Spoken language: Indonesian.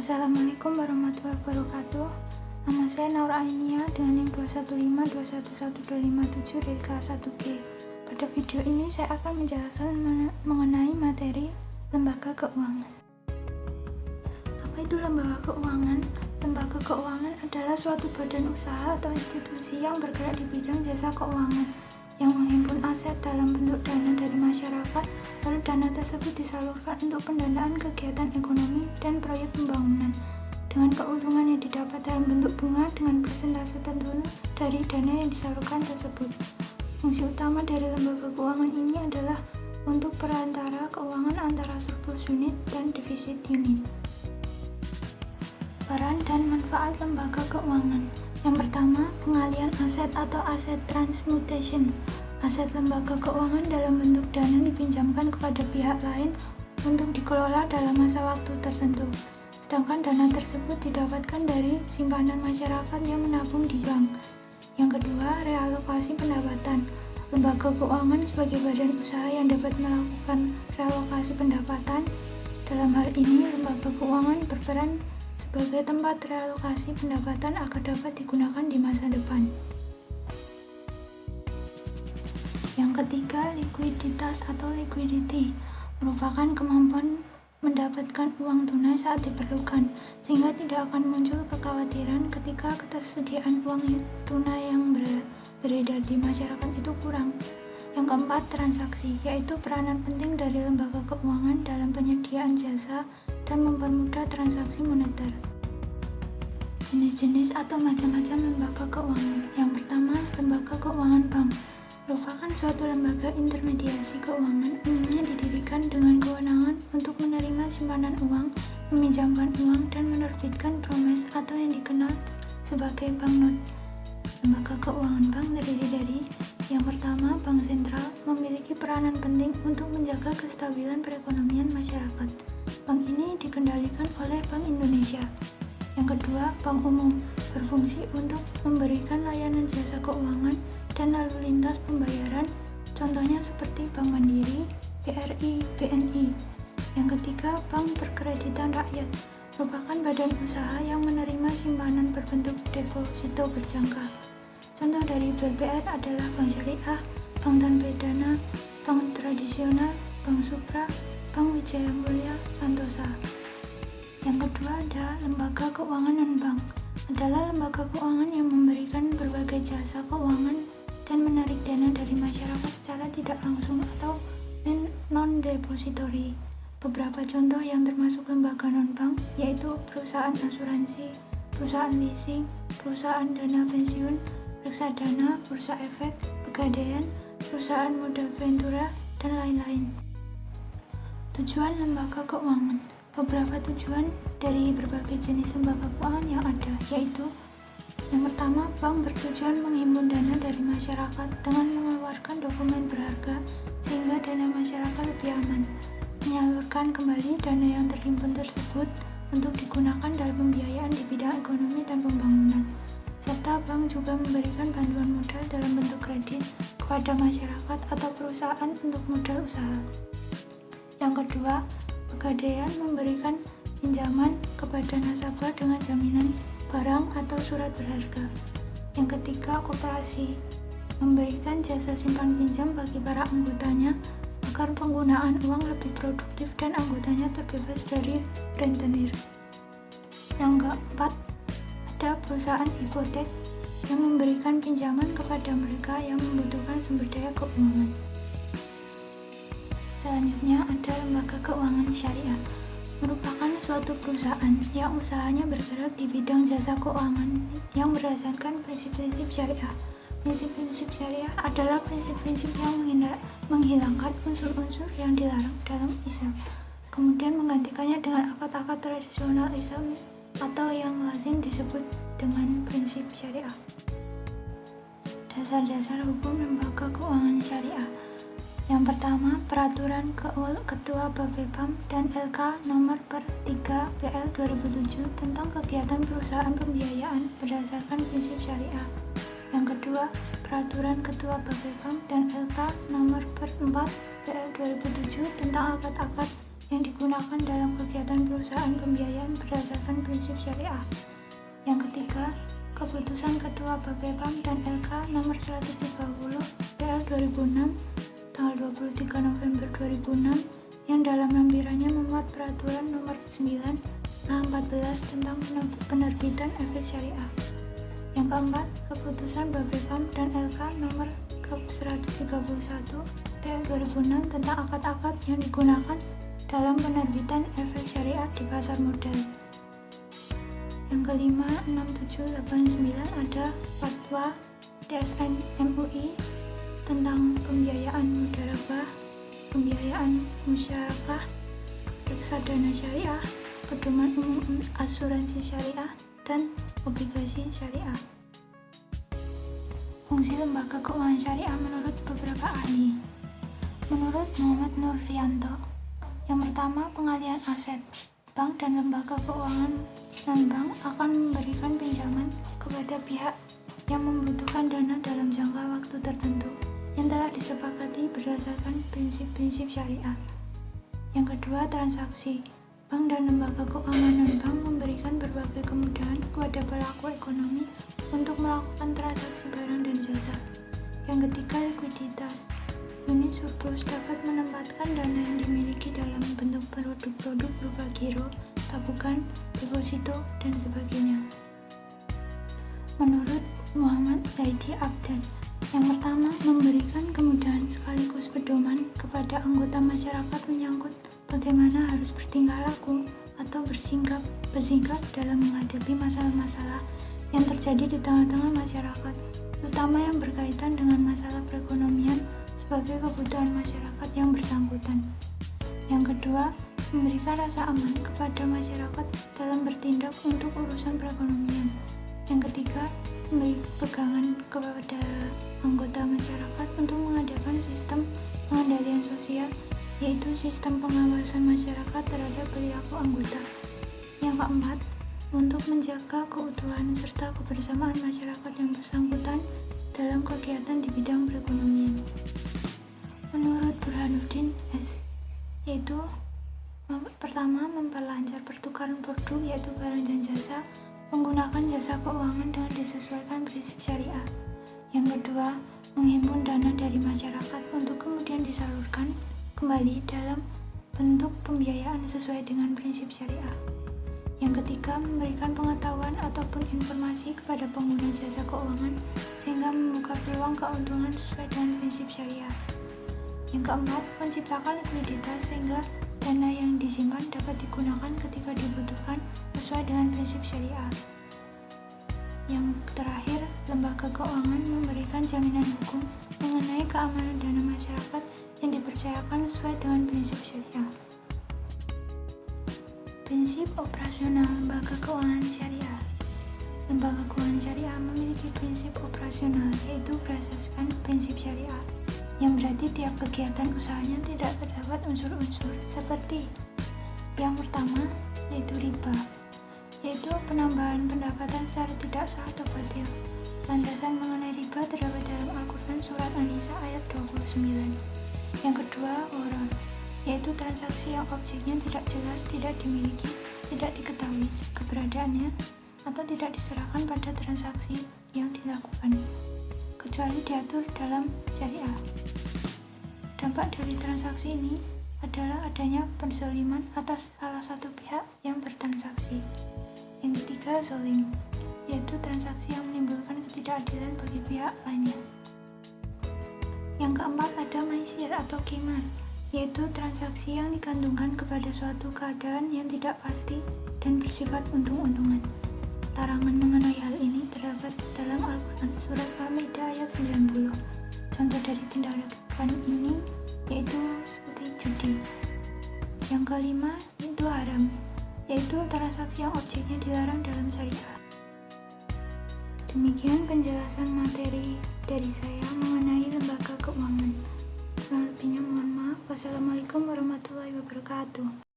Assalamualaikum warahmatullahi wabarakatuh. Nama saya Naur Ainia dengan NIM 215211257 dari kelas 1G. Pada video ini saya akan menjelaskan mengenai materi lembaga keuangan. Apa itu lembaga keuangan? Lembaga keuangan adalah suatu badan usaha atau institusi yang bergerak di bidang jasa keuangan yang menghimpun aset dalam bentuk dana dari masyarakat, lalu dana tersebut disalurkan untuk pendanaan kegiatan ekonomi dan proyek pembangunan dengan keuntungan yang didapat dalam bentuk bunga dengan persentase tertentu dari dana yang disalurkan tersebut. Fungsi utama dari lembaga keuangan ini adalah untuk perantara keuangan antara surplus unit dan defisit unit. Peran dan manfaat lembaga keuangan. Yang pertama, pengalian aset atau aset transmutation. Aset lembaga keuangan dalam bentuk dana dipinjamkan kepada pihak lain untuk dikelola dalam masa waktu tertentu. Sedangkan dana tersebut didapatkan dari simpanan masyarakat yang menabung di bank. Yang kedua, realokasi pendapatan. Lembaga keuangan sebagai badan usaha yang dapat melakukan realokasi pendapatan. Dalam hal ini, lembaga keuangan berperan sebagai tempat realokasi pendapatan agar dapat digunakan di masa depan. Yang ketiga, likuiditas atau liquidity merupakan kemampuan mendapatkan uang tunai saat diperlukan, sehingga tidak akan muncul kekhawatiran ketika ketersediaan uang tunai yang beredar di masyarakat itu kurang. Yang keempat, transaksi, yaitu peranan penting dari lembaga keuangan dalam penyediaan jasa dan mempermudah transaksi moneter. Jenis-jenis atau macam-macam lembaga keuangan. Yang pertama, lembaga keuangan bank merupakan suatu lembaga intermediasi keuangan, umumnya didirikan dengan kewenangan untuk menerima simpanan uang, meminjamkan uang, dan menerbitkan promes atau yang dikenal sebagai banknot. Lembaga keuangan bank terdiri dari: yang pertama, bank sentral memiliki peranan penting untuk menjaga kestabilan perekonomian masyarakat. Bank ini dikendalikan oleh Bank Indonesia. Yang kedua, bank umum berfungsi untuk memberikan layanan jasa keuangan dan lalu lintas pembayaran, contohnya seperti Bank Mandiri, BRI, BNI. Yang ketiga, bank perkreditan rakyat merupakan badan usaha yang menerima simpanan berbentuk deposito berjangka. Contoh dari BPR adalah Bank Syariah, Bank Tanpa Dana, Bank Tradisional, Bank Supra, Bank Wijaya Mulia, Santosa. Yang kedua ada lembaga keuangan non-bank, adalah lembaga keuangan yang memberikan berbagai jasa keuangan dan menarik dana dari masyarakat secara tidak langsung atau non-depository. Beberapa contoh yang termasuk lembaga non-bank yaitu perusahaan asuransi, perusahaan leasing, perusahaan dana pensiun, reksadana, bursa efek, pegadaian, perusahaan modal ventura, dan lain-lain. Tujuan lembaga keuangan. Beberapa tujuan dari berbagai jenis lembaga keuangan yang ada yaitu: yang pertama, bank bertujuan menghimpun dana dari masyarakat dengan mengeluarkan dokumen berharga sehingga dana masyarakat lebih aman, menyalurkan kembali dana yang terhimpun tersebut untuk digunakan dalam pembiayaan di bidang ekonomi dan pembangunan, serta bank juga memberikan bantuan modal dalam bentuk kredit kepada masyarakat atau perusahaan untuk modal usaha. Yang kedua, pegadaian memberikan pinjaman kepada nasabah dengan jaminan barang atau surat berharga. Yang ketiga, koperasi memberikan jasa simpan pinjam bagi para anggotanya agar penggunaan uang lebih produktif dan anggotanya terbebas dari rentenir. Yang keempat, ada perusahaan hipotek yang memberikan pinjaman kepada mereka yang membutuhkan sumber daya keuangan. Selanjutnya ada lembaga keuangan syariah, merupakan suatu perusahaan yang usahanya bergerak di bidang jasa keuangan yang berdasarkan prinsip-prinsip syariah. Prinsip-prinsip syariah adalah prinsip-prinsip yang menghilangkan unsur-unsur yang dilarang dalam Islam, kemudian menggantikannya dengan akad-akad tradisional Islam atau yang lazim disebut dengan prinsip syariah. Dasar-dasar hukum lembaga keuangan syariah. Yang pertama, Peraturan Ketua Bapepam dan LK Nomor per 3 PL 2007 tentang kegiatan perusahaan pembiayaan berdasarkan prinsip syariah. Yang kedua, Peraturan Ketua Bapepam dan LK Nomor per 4 PL 2007 tentang akad-akad yang digunakan dalam kegiatan perusahaan pembiayaan berdasarkan prinsip syariah. Yang ketiga, Keputusan Ketua Bapepam dan LK Nomor 130 PL 2006 tanggal 23 November 2006 yang dalam lampirannya memuat peraturan nomor 9/14 tentang penerbitan efek syariah. Yang keempat, Keputusan Bapepam dan LK Nomor 131 PL 2006 tentang akad-akad yang digunakan dalam penerbitan efek syariah di pasar modal. Yang kelima, 6789 ada Fatwa TSN MUI tentang pembiayaan mudharabah, pembiayaan musyarakah, reksadana syariah, pedoman umum asuransi syariah, dan obligasi syariah. Fungsi lembaga keuangan syariah menurut beberapa ahli. Menurut Muhammad Nurrianto, yang pertama, pengalihan aset. Bank dan lembaga keuangan non-bank akan memberikan pinjaman kepada pihak yang membutuhkan dana dalam jangka waktu tertentu yang telah disepakati berdasarkan prinsip-prinsip syariah. Yang kedua, transaksi. Bank dan lembaga keuangan non-bank memberikan berbagai kemudahan kepada pelaku ekonomi untuk melakukan transaksi barang dan jasa. Yang ketiga, likuiditas. Unit surplus dapat menempatkan dana yang dimiliki dalam bentuk produk-produk berupa giro, tabungan, deposito, dan sebagainya. Menurut Muhammad Zaidi Abdan, yang pertama, memberikan kemudahan sekaligus pedoman kepada anggota masyarakat menyangkut bagaimana harus bertingkah laku atau bersikap dalam menghadapi masalah-masalah yang terjadi di tengah-tengah masyarakat, terutama yang berkaitan dengan masalah perekonomian sebagai kebutuhan masyarakat yang bersangkutan. Yang kedua, memberikan rasa aman kepada masyarakat dalam bertindak untuk urusan perekonomian. Yang ketiga, memberi pegangan kepada anggota masyarakat untuk mengadakan sistem pengendalian sosial, yaitu sistem pengawasan masyarakat terhadap perilaku anggota. Yang keempat, untuk menjaga keutuhan serta kebersamaan masyarakat yang bersangkutan dalam kegiatan di bidang perekonomian. Menurut Burhanuddin S., yaitu pertama, memperlancar pertukaran produk yaitu barang dan jasa menggunakan jasa keuangan dengan disesuaikan prinsip syariah. Yang kedua, menghimpun dana dari masyarakat untuk kemudian disalurkan kembali dalam bentuk pembiayaan sesuai dengan prinsip syariah. Yang ketiga, memberikan pengetahuan ataupun informasi kepada pengguna jasa keuangan sehingga membuka peluang keuntungan sesuai dengan prinsip syariah. Yang keempat, menciptakan likuiditas sehingga dana yang disimpan dapat digunakan ketika dibutuhkan sesuai dengan prinsip syariah. Yang terakhir, lembaga keuangan memberikan jaminan hukum mengenai keamanan dana masyarakat yang dipercayakan sesuai dengan prinsip syariah. Prinsip operasional lembaga keuangan syariah. Lembaga keuangan syariah memiliki prinsip operasional yaitu berdasarkan prinsip syariah, yang berarti tiap kegiatan usahanya tidak terdapat unsur-unsur seperti yang pertama, yaitu riba, yaitu penambahan pendapatan secara tidak sah atau batil. Landasan mengenai riba terdapat dalam Al-Quran Surat An-Nisa ayat 29. Yang kedua, gharar, yaitu transaksi yang objeknya tidak jelas, tidak dimiliki, tidak diketahui keberadaannya, atau tidak diserahkan pada transaksi yang dilakukan, kecuali diatur dalam syariah. Dampak dari transaksi ini adalah adanya penzaliman atas salah satu pihak yang bertransaksi. Yang ketiga, zalim, yaitu transaksi yang menimbulkan ketidakadilan bagi pihak lainnya. Yang keempat, ada maisir atau qimar, yaitu transaksi yang digantungkan kepada suatu keadaan yang tidak pasti dan bersifat untung-untungan. Larangan mengenai hal ini terdapat dalam Al-Quran Surat Al-Maidah ayat 90. Contoh dari tindakan ini yaitu seperti judi. Yang kelima, itu haram, yaitu transaksi yang objeknya dilarang dalam syariah. Demikian penjelasan materi dari saya mengenai lembaga keuangan. Selebihnya mohon maaf. Wassalamualaikum warahmatullahi wabarakatuh.